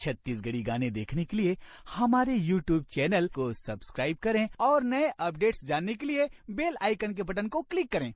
छत्तीसगढ़ी गाने देखने के लिए हमारे YouTube चैनल को सब्सक्राइब करें और नए अपडेट्स जानने के लिए बेल आइकन के बटन को क्लिक करें।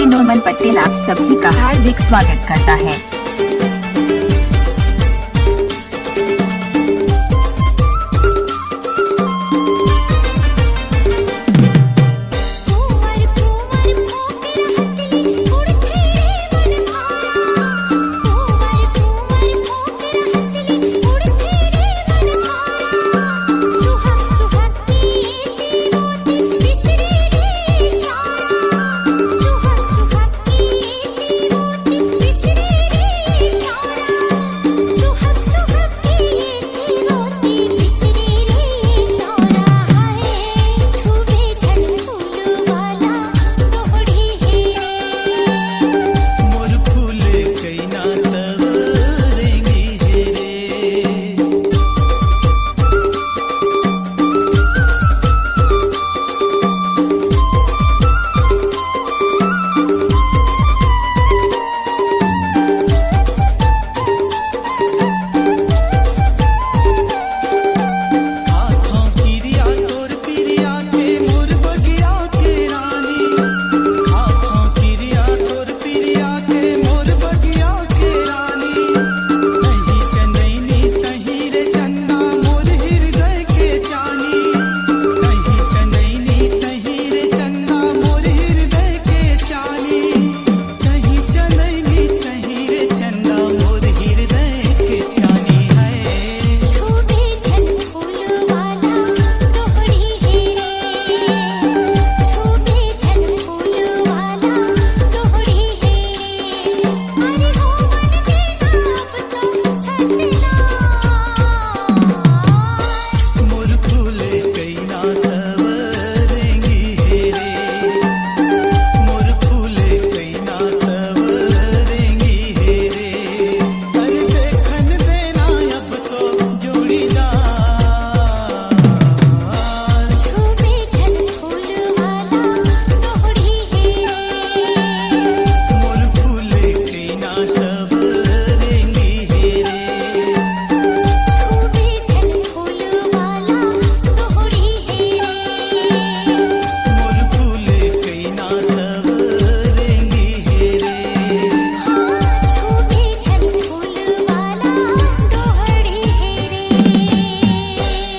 नोमन पटेल आप सभी का हार्दिक स्वागत करता है।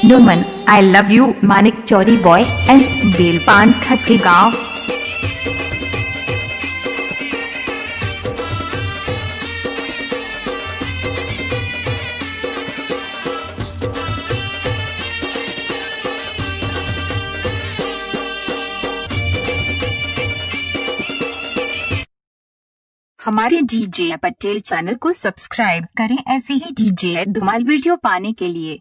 नोमन आई लव यू मानिक चौरी बॉय एंड बेलपान खत्ती गाँव। हमारे डीजे पटेल चैनल को सब्सक्राइब करें ऐसे ही डीजे धमाल वीडियो पाने के लिए।